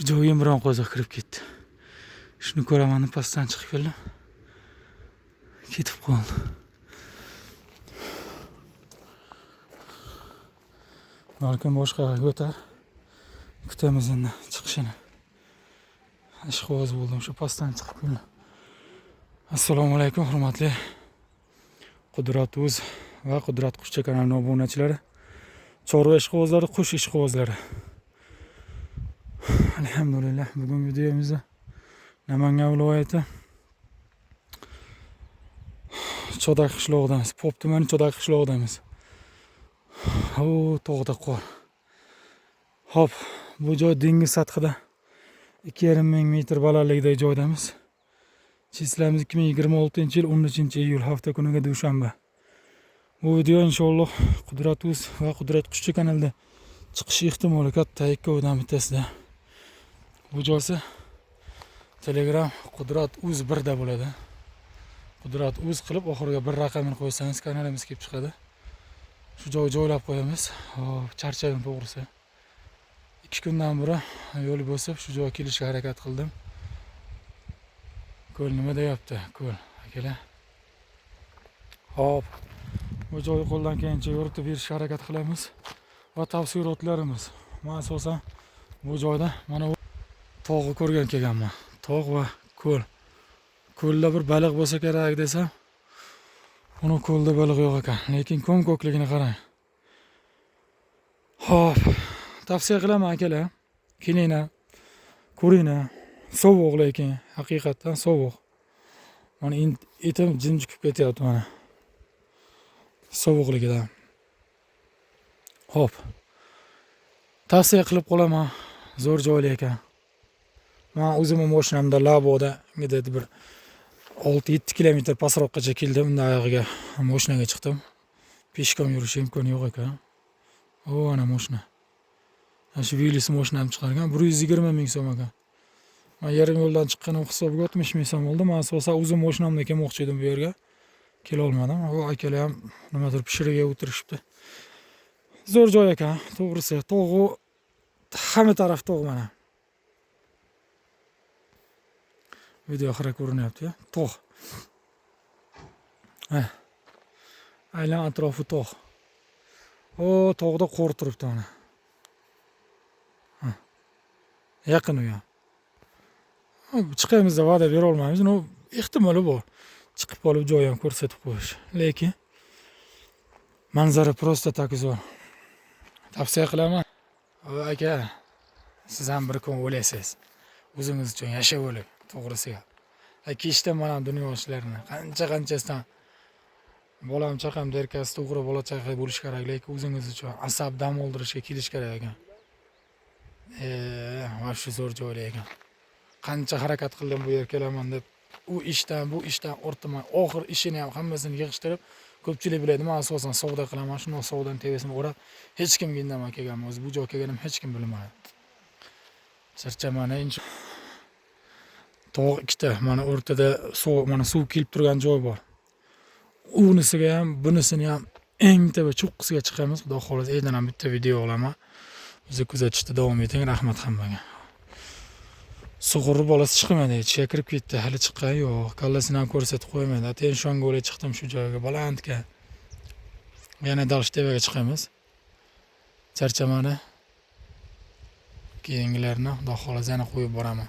Shu joyga biron qo'ziq kirib ketdi. Shuni ko'raman deb pastdan chiqib keldim. Ketib qoldi. Balkim boshqaga o'tar. Kutamiz endi chiqishini. Ishqiboz bo'ldim, shu pastdan chiqib keldim. Assalomu alaykum hurmatli Qudrat.uz va Qudrat Qushcha kanalining obunachilari, chorva ishqibozlari, qush ishqibozlari. Alhamdulillah, bugun videomizda Namangan viloyati Chodak qishlog'idamiz. Pop tumani Chodak qishlog'idamiz. Tog'da qor. Hop, bu joy dengiz sathida 2,5 metr balandlikdagi joydamiz. Chislamiz 2026-yil 13-iyul hafta kuniga dushanba. Bu video inshaalloh Qudrat.uz va Qudrat Qushcha kanalida chiqishi ehtimoli katta, ikkovidan bittasida. Bu joysi Telegram Qudrat.uz 1 da bo'ladi. Qudrat.uz qilib oxiriga bir raqamini qo'ysangiz kanalimiz kelib chiqadi. Shu joyga joylab qo'yamiz. Charchadim to'g'risi. 2 kundan beri yo'l bosib shu joyga kelishga harakat qildim. Ko'l nima deyapti? Ko'l, akalar. Hop. Bu joyni qo'ldan kelgancha yoritib berishga harakat qilamiz va tavsiyotlarimiz. Men asosan bu joyda mana bu tog'ni ko'rgan kelganman. Tog' va ko'l. Ko'lda bir baliq bo'lsa kerak desam, uni ko'lda baliq yo'q ekan. Lekin ko'm-ko'kligini qarang. Hop. Tavsiya qilaman akalar. Kelinglar. Ko'ringlar. Sovuq lekin haqiqatan sovuq. Mana etim jimjikib ketyapti mana. Sovuqligidan. Hop. Tavsiya qilib qolaman. Zo'r joy ekan. Men o'zim mashinamda Laboda gidadi bir 6-7 kilometr pastroqgacha keldim. Unda oyog'iga mashinaga chiqdim. Peshkom yurish imkoni yo'q ekan. Ana mashina. Shu Vilis mashinam chiqargan 120 ming so'm ekan. Men yarim yo'ldan chiqqanim hisobiga 60 ming so'm oldi. Men asosan o'zim mashinamda kelmoqchi edim bu yerga. Kela olmadim. Akalar ham nimadir pishiriga o'tirishibdi. Zo'r joy ekan, to'g'risi. Tog'u hamma taraf tog' mana. Video oxiri ko'rinyapti-ya. Tog'. Aylan atrofi tog'. Tog'da qor turibdi mana. Yaqin u ham. Chiqamiz deb va'da bera olmaymiz. Ehtimoli bor. Chiqib qolib joy ham ko'rsatib qo'yish. Lekin manzara prosta так zo'r. Tavsiya qilaman. Aka, siz ham bir kun o'laysiz. O'zingiz uchun yashab o'ling, to'g'risiga. Kechda mana dunyo ishlarini qancha-qanchasidan bolam chaqam derkasi to'g'ri bola chaqa bo'lish kerak, lekin o'zingiz uchun asab dam oldirishga kelish kerak ekan. Mana shu zo'r joy ekan. Qancha harakat qildim bu yerga kelaman deb, u ishdan bu ishdan ortman. Oxir ishini ham hammasini yig'ishtirib, ko'pchilik biladi, men asosan savdo qilaman. Shunday savdodan tevasini o'rab, hech kimga indamay kelganman. O'zi bu joyga kelganim hech kim bilmaydi. Charchamani tog' ikkita, mana o'rtada suv kelib turgan joy bor. Unisiga ham, bunisini ham eng taba cho'qqisiga chiqamiz. Xudo xolasa, e'dan ham bitta video olaman. Bizni kuzatishda davom eting. Rahmat hammaga. Sug'urib bolasi chiqmadi, ichga kirib ketdi. Hali chiqqan yo'q. Kallasini ham ko'rsatib qo'ymaydi. Atayin shonga o'lay chiqdim shu joyga, balandga. Yana Dalshtevaga chiqamiz. Charchamani keyingilarni Xudo xolasa yana qo'yib boraman.